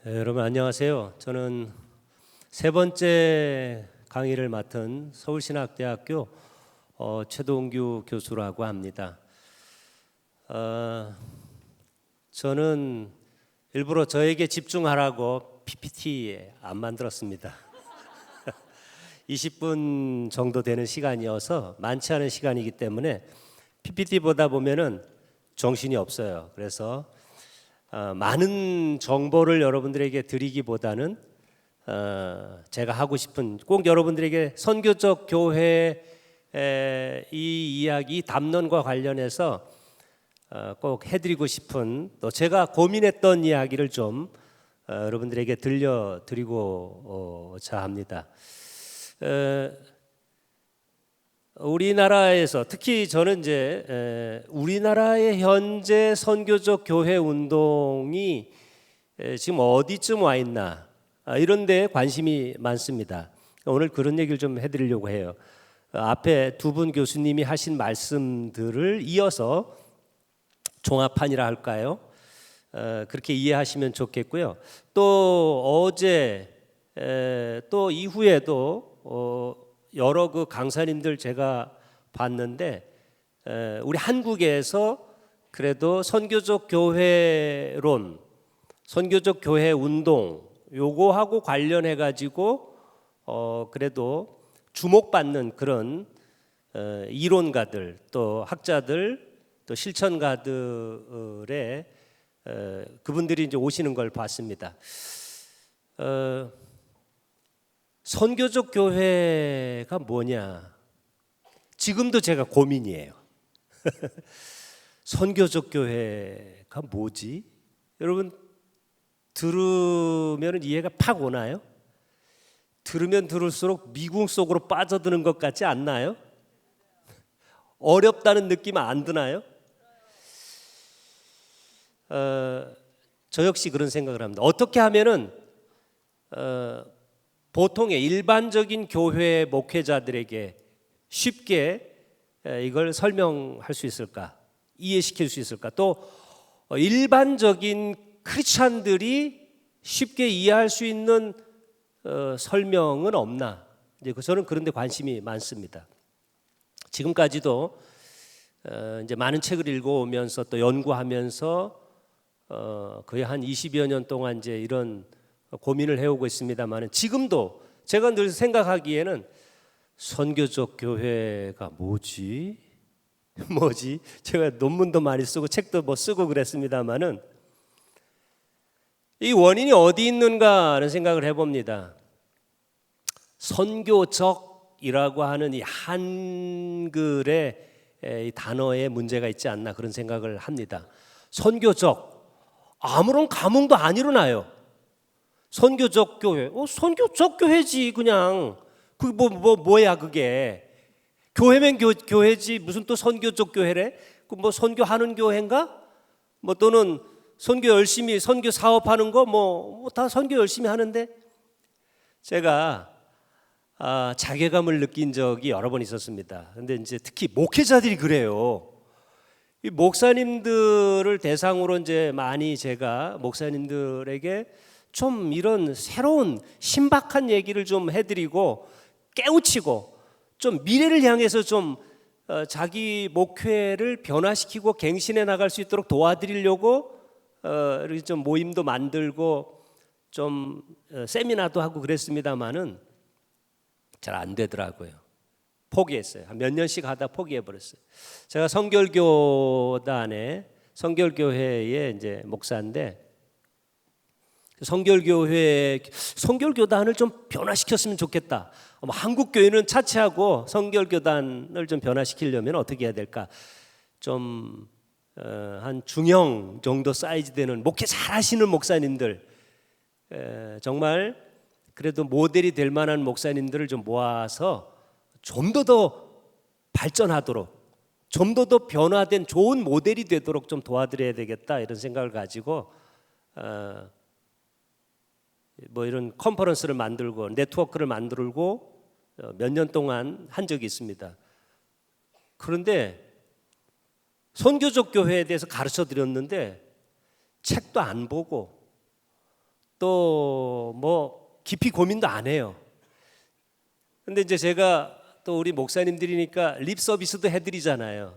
여러분 안녕하세요. 저는 세 번째 강의를 맡은 서울신학대학교 최동규 교수라고 합니다. 저는 일부러 저에게 집중하라고 PPT 안 만들었습니다. 20분 정도 되는 시간이어서 많지 않은 시간이기 때문에 PPT 보다 보면은 정신이 없어요. 그래서 많은 정보를 여러분들에게 드리기보다는 제가 하고 싶은 꼭 여러분들에게 선교적 교회 이 이야기 담론과 관련해서 꼭 해드리고 싶은 또 제가 고민했던 이야기를 좀 여러분들에게 들려드리고자 합니다. 우리나라에서 특히 저는 이제 우리나라의 현재 선교적 교회 운동이 지금 어디쯤 와 있나 이런 데 관심이 많습니다. 오늘 그런 얘기를 좀 해드리려고 해요. 앞에 두 분 교수님이 하신 말씀들을 이어서 종합판이라 할까요? 그렇게 이해하시면 좋겠고요. 또 어제 또 이후에도 여러 그 강사님들 제가 봤는데 우리 한국에서 그래도 선교적 교회론, 선교적 교회 운동 요거하고 관련해 가지고 그래도 주목받는 그런 이론가들 또 학자들 또 실천가들의 그분들이 이제 오시는 걸 봤습니다. 선교적 교회가 뭐냐? 지금도 제가 고민이에요. 선교적 교회가 뭐지? 여러분 들으면 이해가 팍 오나요? 들으면 들을수록 미궁 속으로 빠져드는 것 같지 않나요? 어렵다는 느낌 안 드나요? 저 역시 그런 생각을 합니다. 어떻게 하면은 보통의 일반적인 교회 목회자들에게 쉽게 이걸 설명할 수 있을까? 이해시킬 수 있을까? 또 일반적인 크리스찬들이 쉽게 이해할 수 있는 설명은 없나? 이제 저는 그런 데 관심이 많습니다. 지금까지도 이제 많은 책을 읽어오면서 또 연구하면서 거의 한 20여 년 동안 이제 이런 고민을 해오고 있습니다만 지금도 제가 늘 생각하기에는 선교적 교회가 뭐지? 제가 논문도 많이 쓰고 책도 뭐 쓰고 그랬습니다만은 이 원인이 어디 있는가 하는 생각을 해봅니다. 선교적이라고 하는 이 한글의 이 단어에 문제가 있지 않나 그런 생각을 합니다. 선교적 아무런 감흥도 안 일어나요. 선교적 교회, 선교적 교회지 그냥 그게 뭐야 그게 교회면 교회지 무슨 또 선교적 교회래? 그 뭐 선교하는 교회인가? 뭐 또는 선교 열심히 선교 사업하는 거 뭐 다 선교 열심히 하는데 제가 자괴감을 느낀 적이 여러 번 있었습니다. 근데 이제 특히 목회자들이 그래요. 이 목사님들을 대상으로 이제 많이 제가 목사님들에게 좀 이런 새로운 신박한 얘기를 좀 해드리고 깨우치고 좀 미래를 향해서 좀 자기 목회를 변화시키고 갱신해 나갈 수 있도록 도와드리려고 이렇게 좀 모임도 만들고 좀 세미나도 하고 그랬습니다만은 잘 안 되더라고요. 포기했어요. 한 몇 년씩 하다 포기해버렸어요. 제가 성결교회의 이제 목사인데 성결교단을 좀 변화시켰으면 좋겠다. 한국 교회는 차치하고 성결교단을 좀 변화시키려면 어떻게 해야 될까? 좀 한 중형 정도 사이즈 되는 목회 잘하시는 목사님들, 정말 그래도 모델이 될 만한 목사님들을 좀 모아서 좀 더 발전하도록, 좀 더 변화된 좋은 모델이 되도록 좀 도와드려야 되겠다 이런 생각을 가지고 뭐 이런 컨퍼런스를 만들고 네트워크를 만들고 몇 년 동안 한 적이 있습니다. 그런데 선교적 교회에 대해서 가르쳐 드렸는데 책도 안 보고 또 뭐 깊이 고민도 안 해요. 근데 이제 제가 또 우리 목사님들이니까 립 서비스도 해드리잖아요.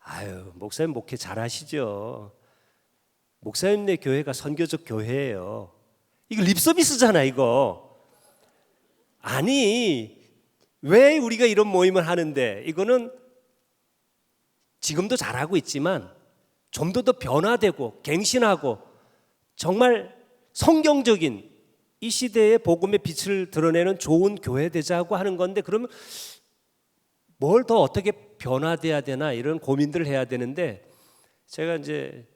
아유, 목사님 목회 잘하시죠. 목사님네 교회가 선교적 교회예요. 이거 립 서비스잖아, 이거. 아니, 왜 우리가 이런 모임을 하는데, 이거는 지금도 잘하고 있지만 좀 더 변화되고 갱신하고 정말 성경적인 이 시대의 복음의 빛을 드러내는 좋은 교회 되자고 하는 건데, 그러면 뭘 더 어떻게 변화돼야 되나 이런 고민들을 해야 되는데, 제가 이제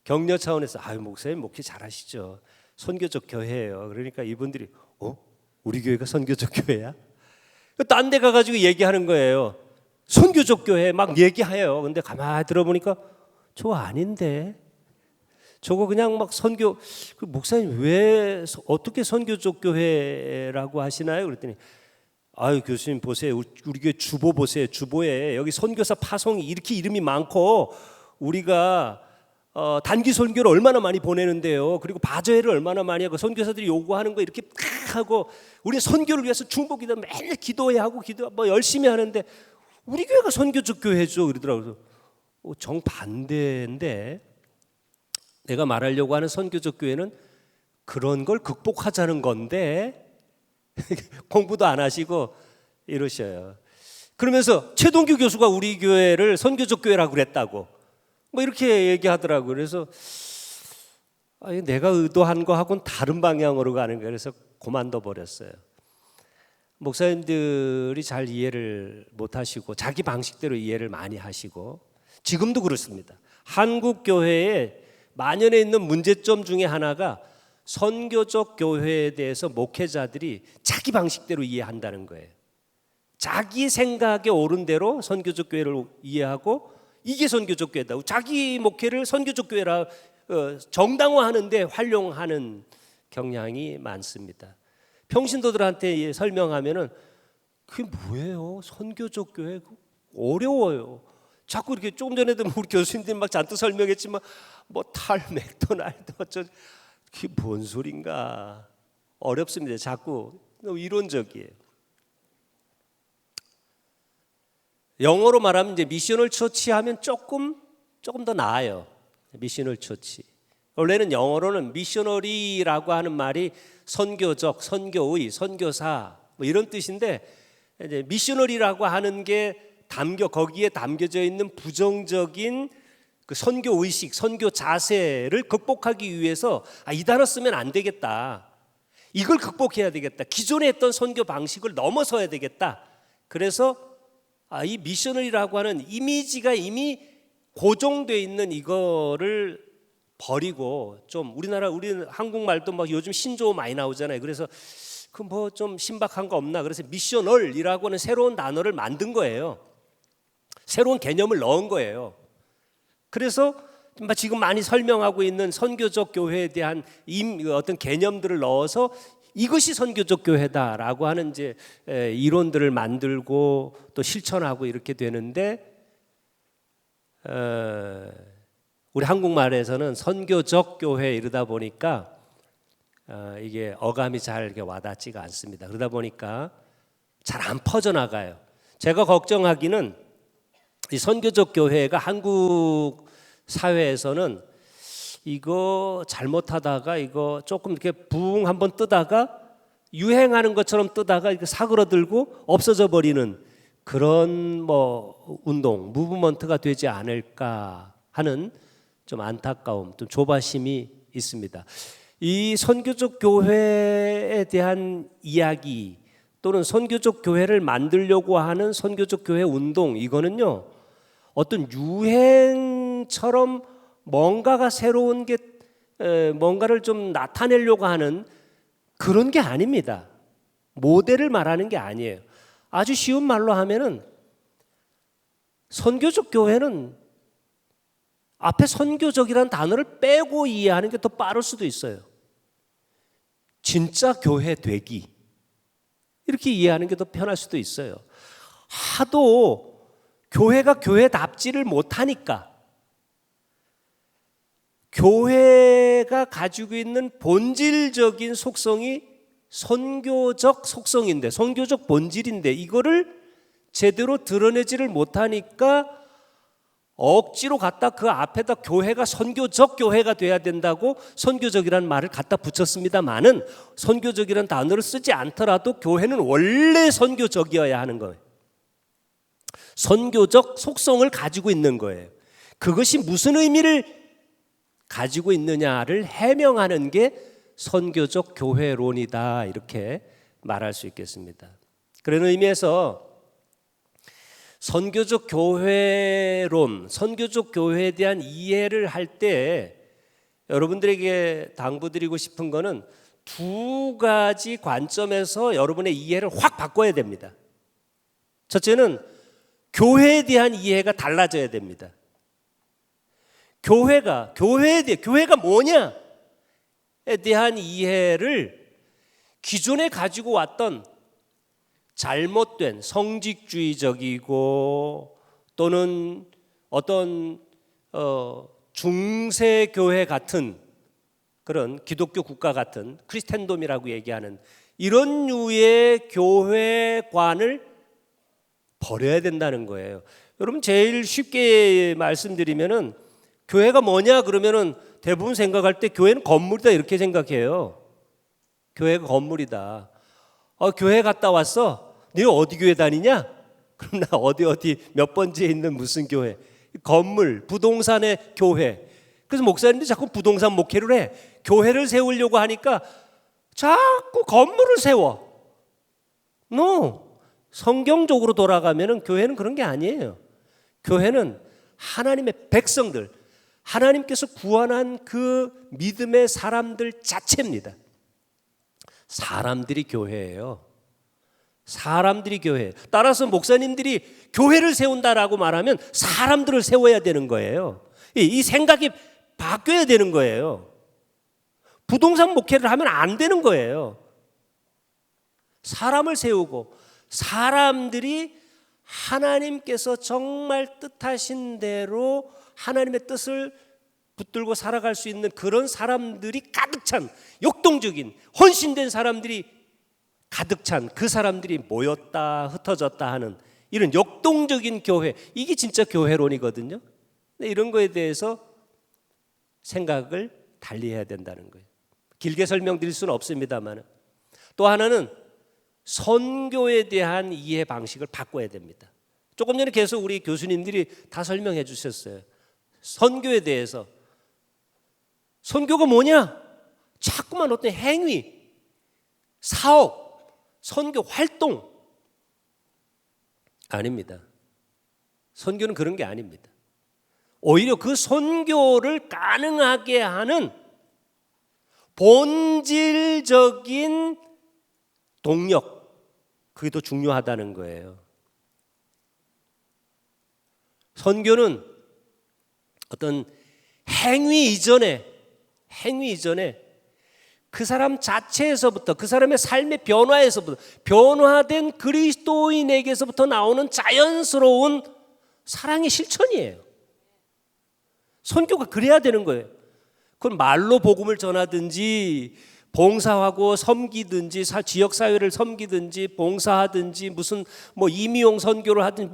격려 차원에서 아유, 목사님 목회 잘하시죠. 선교적 교회예요. 그러니까 이분들이 우리 교회가 선교적 교회야? 딴 데 가가지고 얘기하는 거예요. 선교적 교회 막 얘기해요. 근데 가만히 들어보니까 저거 아닌데, 저거 그냥 막 선교, 그 목사님 왜 어떻게 선교적 교회라고 하시나요? 그랬더니 아유, 교수님 보세요. 우리 교회 주보 보세요. 주보에 여기 선교사 파송이 이렇게 이름이 많고, 우리가 단기 선교를 얼마나 많이 보내는데요. 그리고 바저회를 얼마나 많이 하고, 선교사들이 요구하는 거 이렇게 탁 하고, 우리 선교를 위해서 중보기도 맨날 기도해야 하고 기도 뭐 열심히 하는데 우리 교회가 선교적 교회죠. 그러더라고요. 정반대인데, 내가 말하려고 하는 선교적 교회는 그런 걸 극복하자는 건데 공부도 안 하시고 이러셔요. 그러면서 최동규 교수가 우리 교회를 선교적 교회라고 그랬다고 뭐 이렇게 얘기하더라고요. 그래서 내가 의도한 거하고는 다른 방향으로 가는 거예요. 그래서 그만둬 버렸어요. 목사님들이 잘 이해를 못 하시고 자기 방식대로 이해를 많이 하시고, 지금도 그렇습니다. 한국 교회에 만연해 있는 문제점 중에 하나가 선교적 교회에 대해서 목회자들이 자기 방식대로 이해한다는 거예요. 자기 생각에 옳은 대로 선교적 교회를 이해하고, 이게 선교적 교회다. 자기 목회를 선교적 교회라 정당화하는데 활용하는 경향이 많습니다. 평신도들한테 설명하면은 그게 뭐예요? 선교적 교회 어려워요. 자꾸 이렇게 조금 전에도 우리 교수님들이 막 잔뜩 설명했지만 뭐 탈 맥도날드 어쩌, 그게 뭔 소린가, 어렵습니다. 자꾸 너무 이론적이에요. 영어로 말하면 이제 미셔널 처치 하면 조금 더 나아요. 미셔널 처치. 원래는 영어로는 미셔너리라고 하는 말이 선교적, 선교의, 선교사 뭐 이런 뜻인데, 이제 미셔너리라고 하는 게 거기에 담겨져 있는 부정적인 그 선교 의식, 선교 자세를 극복하기 위해서 이 단어 쓰면 안 되겠다. 이걸 극복해야 되겠다. 기존에 했던 선교 방식을 넘어서야 되겠다. 그래서 이 미셔너리라고 하는 이미지가 이미 고정되어 있는 이거를 버리고, 좀 우리 한국말도 막 요즘 신조어 많이 나오잖아요. 그래서 그 뭐 좀 신박한 거 없나, 그래서 미셔널이라고 하는 새로운 단어를 만든 거예요. 새로운 개념을 넣은 거예요. 그래서 지금 많이 설명하고 있는 선교적 교회에 대한 어떤 개념들을 넣어서 이것이 선교적 교회다라고 하는 이제 이론들을 만들고 또 실천하고 이렇게 되는데, 우리 한국말에서는 선교적 교회 이러다 보니까 이게 어감이 잘 이렇게 와닿지가 않습니다. 그러다 보니까 잘 안 퍼져나가요. 제가 걱정하기는 이 선교적 교회가 한국 사회에서는 이거 잘못하다가 이거 조금 이렇게 붕 한번 뜨다가 유행하는 것처럼 뜨다가 이렇게 사그러들고 없어져 버리는 그런 뭐 운동, 무브먼트가 되지 않을까 하는 좀 안타까움, 좀 조바심이 있습니다. 이 선교적 교회에 대한 이야기 또는 선교적 교회를 만들려고 하는 선교적 교회 운동, 이거는요 어떤 유행처럼 뭔가가 새로운 게 뭔가를 좀 나타내려고 하는 그런 게 아닙니다. 모델을 말하는 게 아니에요. 아주 쉬운 말로 하면은 선교적 교회는 앞에 선교적이라는 단어를 빼고 이해하는 게 더 빠를 수도 있어요. 진짜 교회 되기, 이렇게 이해하는 게 더 편할 수도 있어요. 하도 교회가 교회답지를 못하니까, 교회가 가지고 있는 본질적인 속성이 선교적 속성인데, 선교적 본질인데 이거를 제대로 드러내지를 못하니까 억지로 갖다 그 앞에다 교회가 선교적 교회가 돼야 된다고 선교적이라는 말을 갖다 붙였습니다만은, 선교적이라는 단어를 쓰지 않더라도 교회는 원래 선교적이어야 하는 거예요. 선교적 속성을 가지고 있는 거예요. 그것이 무슨 의미를 가지고 있느냐를 해명하는 게 선교적 교회론이다, 이렇게 말할 수 있겠습니다. 그런 의미에서 선교적 교회론, 선교적 교회에 대한 이해를 할 때 여러분들에게 당부드리고 싶은 거는 두 가지 관점에서 여러분의 이해를 확 바꿔야 됩니다. 첫째는 교회에 대한 이해가 달라져야 됩니다. 교회가 뭐냐에 대한 이해를 기존에 가지고 왔던 잘못된 성직주의적이고 또는 어떤 중세교회 같은 그런 기독교 국가 같은 크리스텐돔이라고 얘기하는 이런 류의 교회관을 버려야 된다는 거예요. 여러분, 제일 쉽게 말씀드리면은 교회가 뭐냐 그러면은 대부분 생각할 때 교회는 건물이다 이렇게 생각해요. 교회가 건물이다. 교회 갔다 왔어? 너는 어디 교회 다니냐? 그럼 나 어디 몇 번지에 있는 무슨 교회? 건물, 부동산의 교회. 그래서 목사님들이 자꾸 부동산 목회를 해. 교회를 세우려고 하니까 자꾸 건물을 세워. 성경적으로 돌아가면은 교회는 그런 게 아니에요. 교회는 하나님의 백성들, 하나님께서 구원한 그 믿음의 사람들 자체입니다. 사람들이 교회예요. 사람들이 교회. 따라서 목사님들이 교회를 세운다라고 말하면 사람들을 세워야 되는 거예요. 이 생각이 바뀌어야 되는 거예요. 부동산 목회를 하면 안 되는 거예요. 사람을 세우고 사람들이 하나님께서 정말 뜻하신 대로 하나님의 뜻을 붙들고 살아갈 수 있는 그런 사람들이 가득 찬, 역동적인 헌신된 사람들이 가득 찬 그 사람들이 모였다 흩어졌다 하는 이런 역동적인 교회, 이게 진짜 교회론이거든요. 이런 거에 대해서 생각을 달리해야 된다는 거예요. 길게 설명드릴 수는 없습니다만, 또 하나는 선교에 대한 이해 방식을 바꿔야 됩니다. 조금 전에 계속 우리 교수님들이 다 설명해 주셨어요. 선교에 대해서. 선교가 뭐냐? 자꾸만 어떤 행위, 사업, 선교 활동 아닙니다. 선교는 그런 게 아닙니다. 오히려 그 선교를 가능하게 하는 본질적인 동력, 그게 더 중요하다는 거예요. 선교는 어떤 행위 이전에 그 사람 자체에서부터, 그 사람의 삶의 변화에서부터, 변화된 그리스도인에게서부터 나오는 자연스러운 사랑의 실천이에요. 선교가 그래야 되는 거예요. 그건 말로 복음을 전하든지 봉사하고 섬기든지 지역사회를 섬기든지 봉사하든지 무슨 임의용 선교를 하든지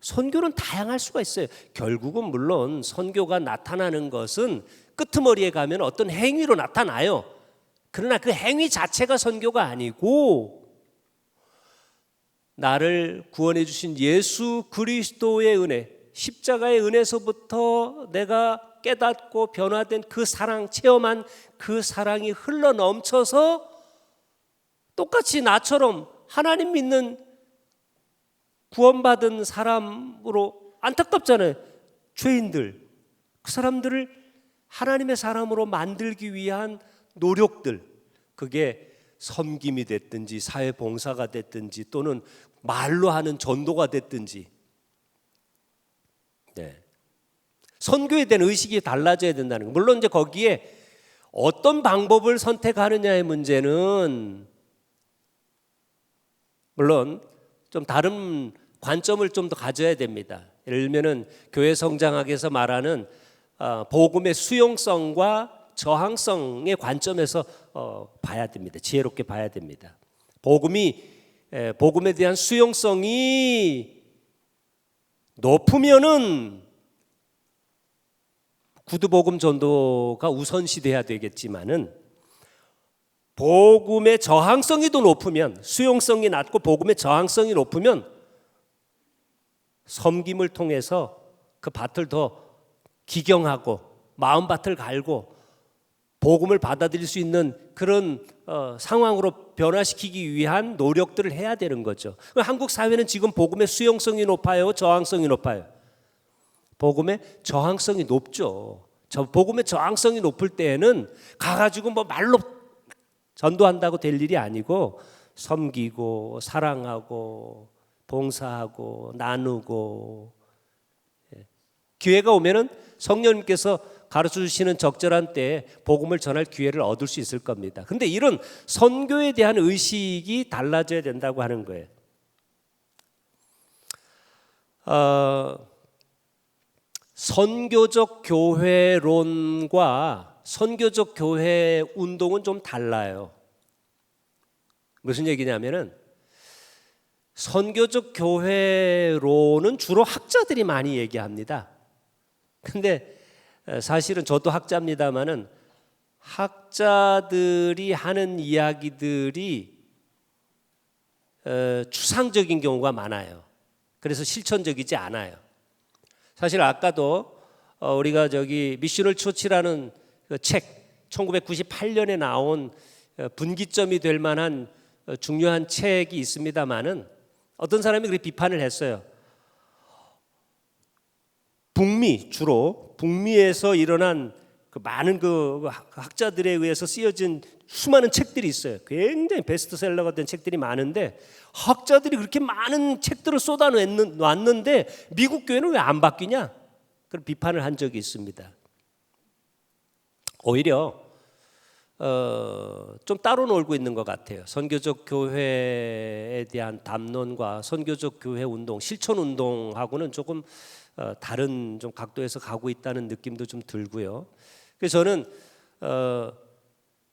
선교는 다양할 수가 있어요. 결국은 물론 선교가 나타나는 것은 끄트머리에 가면 어떤 행위로 나타나요. 그러나 그 행위 자체가 선교가 아니고 나를 구원해 주신 예수 그리스도의 은혜, 십자가의 은혜서부터 내가 깨닫고 변화된 그 사랑, 체험한 그 사랑이 흘러 넘쳐서 똑같이 나처럼 하나님 믿는 구원받은 사람으로, 안타깝잖아요. 죄인들, 그 사람들을 하나님의 사람으로 만들기 위한 노력들, 그게 섬김이 됐든지 사회봉사가 됐든지 또는 말로 하는 전도가 됐든지, 선교에 대한 의식이 달라져야 된다는 거. 물론 이제 거기에 어떤 방법을 선택하느냐의 문제는 물론 좀 다른 관점을 좀 더 가져야 됩니다. 예를 들면은 교회 성장학에서 말하는 복음의 수용성과 저항성의 관점에서 봐야 됩니다. 지혜롭게 봐야 됩니다. 복음에 대한 수용성이 높으면은 구두복음 전도가 우선시돼야 되겠지만은 복음의 저항성이 더 높으면, 수용성이 낮고 복음의 저항성이 높으면 섬김을 통해서 그 밭을 더 기경하고 마음밭을 갈고 복음을 받아들일 수 있는 그런 상황으로 변화시키기 위한 노력들을 해야 되는 거죠. 한국 사회는 지금 복음의 수용성이 높아요, 저항성이 높아요? 복음의 저항성이 높죠. 복음의 저항성이 높을 때에는 가가지고 뭐 말로 전도한다고 될 일이 아니고 섬기고 사랑하고 봉사하고 나누고, 기회가 오면은 성령님께서 가르쳐 주시는 적절한 때에 복음을 전할 기회를 얻을 수 있을 겁니다. 근데 이런 선교에 대한 의식이 달라져야 된다고 하는 거예요. 선교적 교회론과 선교적 교회 운동은 좀 달라요. 무슨 얘기냐면은 선교적 교회론은 주로 학자들이 많이 얘기합니다. 근데 사실은 저도 학자입니다만은 학자들이 하는 이야기들이 추상적인 경우가 많아요. 그래서 실천적이지 않아요. 사실 아까도 우리가 미셔널 처치라는 그 책, 1998년에 나온 분기점이 될 만한 중요한 책이 있습니다만은 어떤 사람이 그렇게 비판을 했어요. 주로 북미에서 일어난 그 많은 그 학자들에 의해서 쓰여진 수많은 책들이 있어요. 굉장히 베스트셀러가 된 책들이 많은데 학자들이 그렇게 많은 책들을 쏟아놨는데 미국 교회는 왜 안 바뀌냐? 그런 비판을 한 적이 있습니다. 오히려 좀 따로 놀고 있는 것 같아요. 선교적 교회에 대한 담론과 선교적 교회 운동, 실천 운동하고는 조금 다른 좀 각도에서 가고 있다는 느낌도 좀 들고요. 그래서 저는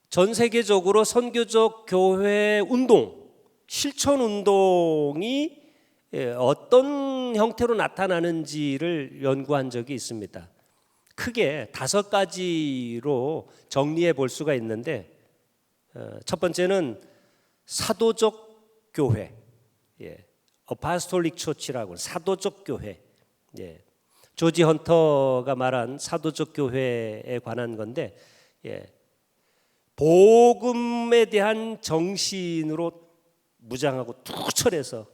전 세계적으로 선교적 교회 운동, 실천 운동이 어떤 형태로 나타나는지를 연구한 적이 있습니다. 크게 5가지로 정리해 볼 수가 있는데, 첫 번째는 사도적 교회, 어파스톨릭 처치라고 사도적 교회. 조지 헌터가 말한 사도적 교회에 관한 건데, 복음에 대한 정신으로 무장하고 투철해서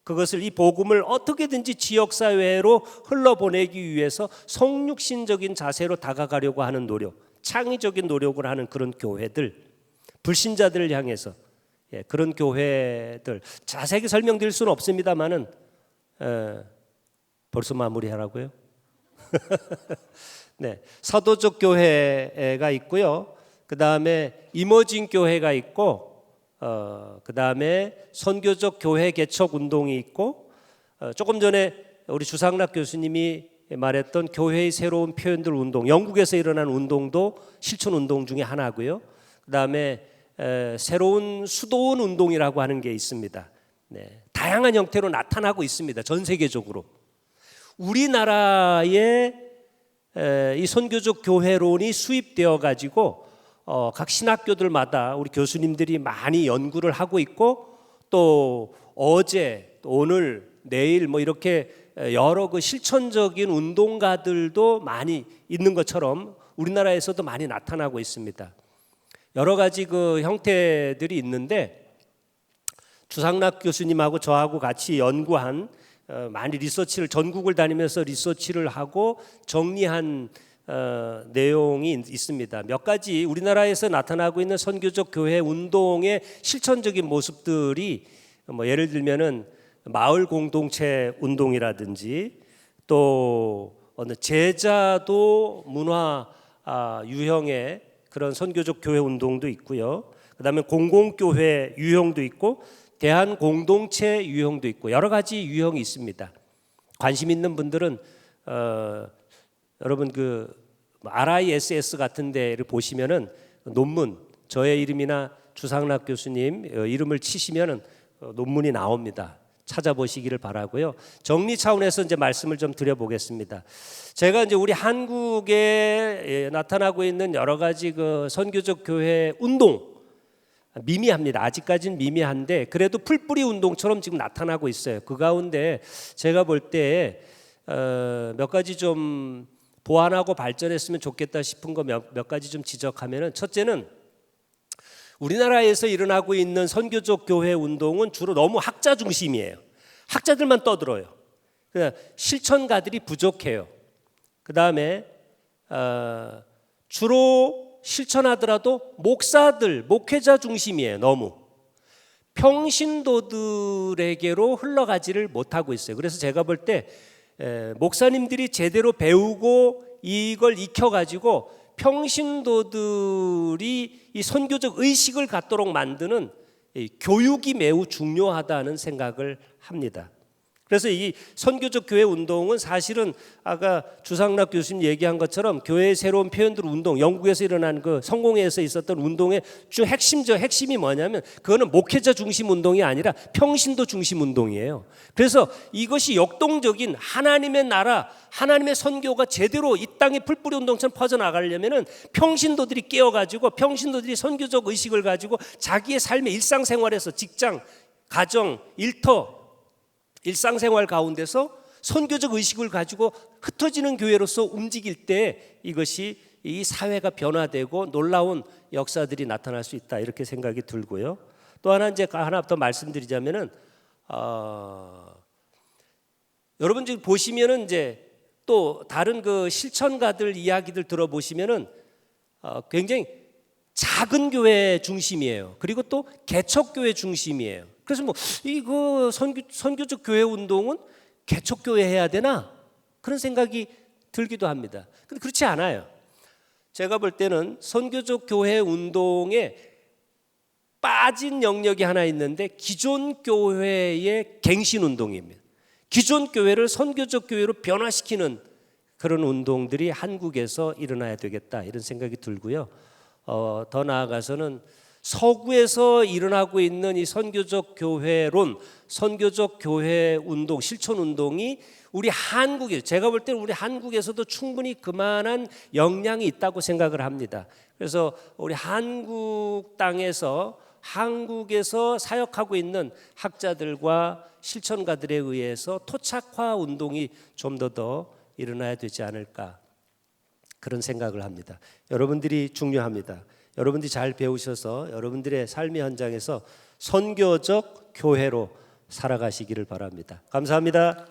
그것을, 이 복음을 어떻게든지 지역사회로 흘러보내기 위해서 성육신적인 자세로 다가가려고 하는 노력, 창의적인 노력을 하는 그런 교회들, 불신자들을 향해서 그런 교회들, 자세하게 설명드릴 수는 없습니다만은 벌써 마무리하라고요? 네, 사도적 교회가 있고요. 그 다음에 이머징 교회가 있고, 그 다음에 선교적 교회 개척 운동이 있고, 조금 전에 우리 주상락 교수님이 말했던 교회의 새로운 표현들 운동, 영국에서 일어난 운동도 실천 운동 중에 하나고요. 그 다음에 새로운 수도원 운동이라고 하는 게 있습니다. 네, 다양한 형태로 나타나고 있습니다. 전 세계적으로. 우리나라에 이 선교적 교회론이 수입되어 가지고 각 신학교들마다 우리 교수님들이 많이 연구를 하고 있고, 또 어제, 또 오늘, 내일 뭐 이렇게 여러 그 실천적인 운동가들도 많이 있는 것처럼 우리나라에서도 많이 나타나고 있습니다. 여러 가지 그 형태들이 있는데, 주상락 교수님하고 저하고 같이 연구한 많이 리서치를, 전국을 다니면서 리서치를 하고 정리한 내용이 있습니다. 몇 가지 우리나라에서 나타나고 있는 선교적 교회 운동의 실천적인 모습들이, 뭐 예를 들면은 마을 공동체 운동이라든지, 또 어느 제자도 문화 유형의 그런 선교적 교회 운동도 있고요. 그다음에 공공교회 유형도 있고, 대한 공동체 유형도 있고, 여러 가지 유형이 있습니다. 관심 있는 분들은 여러분 그 RISS 같은 데를 보시면은 논문, 저의 이름이나 주상락 교수님 이름을 치시면은 논문이 나옵니다. 찾아보시기를 바라고요. 정리 차원에서 이제 말씀을 좀 드려보겠습니다. 제가 이제 우리 한국에 나타나고 있는 여러 가지 그 선교적 교회 운동, 미미합니다. 아직까지는 미미한데 그래도 풀뿌리 운동처럼 지금 나타나고 있어요. 그 가운데 제가 볼 때 몇 가지 좀 보완하고 발전했으면 좋겠다 싶은 거 몇 가지 좀 지적하면은, 첫째는 우리나라에서 일어나고 있는 선교적 교회 운동은 주로 너무 학자 중심이에요. 학자들만 떠들어요. 실천가들이 부족해요. 그 다음에 주로 실천하더라도 목사들, 목회자 중심이에요. 너무 평신도들에게로 흘러가지를 못하고 있어요. 그래서 제가 볼 때 목사님들이 제대로 배우고 이걸 익혀가지고 평신도들이 이 선교적 의식을 갖도록 만드는 교육이 매우 중요하다는 생각을 합니다. 그래서 이 선교적 교회 운동은 사실은 아까 주상락 교수님 얘기한 것처럼 교회의 새로운 표현들 운동, 영국에서 일어난 그 성공회에서 있었던 운동의 핵심이 뭐냐면 그거는 목회자 중심 운동이 아니라 평신도 중심 운동이에요. 그래서 이것이 역동적인 하나님의 나라, 하나님의 선교가 제대로 이 땅에 풀뿌리 운동처럼 퍼져나가려면은 평신도들이 깨어가지고 평신도들이 선교적 의식을 가지고 자기의 삶의 일상생활에서 직장, 가정, 일터, 일상생활 가운데서 선교적 의식을 가지고 흩어지는 교회로서 움직일 때 이것이 이 사회가 변화되고 놀라운 역사들이 나타날 수 있다, 이렇게 생각이 들고요. 또 하나 이제 하나 더 말씀드리자면은 여러분 지금 보시면은 이제 또 다른 그 실천가들 이야기들 들어보시면은 굉장히 작은 교회 중심이에요. 그리고 또 개척교회 중심이에요. 그래서 뭐 이거 선교적 교회 운동은 개척교회 해야 되나? 그런 생각이 들기도 합니다. 근데 그렇지 않아요. 제가 볼 때는 선교적 교회 운동에 빠진 영역이 하나 있는데 기존 교회의 갱신 운동입니다. 기존 교회를 선교적 교회로 변화시키는 그런 운동들이 한국에서 일어나야 되겠다, 이런 생각이 들고요. 더 나아가서는 서구에서 일어나고 있는 이 선교적 교회론, 선교적 교회 운동, 실천 운동이 우리 한국에, 제가 볼 때는 우리 한국에서도 충분히 그만한 역량이 있다고 생각을 합니다. 그래서 우리 한국 땅에서, 한국에서 사역하고 있는 학자들과 실천가들에 의해서 토착화 운동이 좀 더 일어나야 되지 않을까, 그런 생각을 합니다. 여러분들이 중요합니다. 여러분들이 잘 배우셔서 여러분들의 삶의 현장에서 선교적 교회로 살아가시기를 바랍니다. 감사합니다.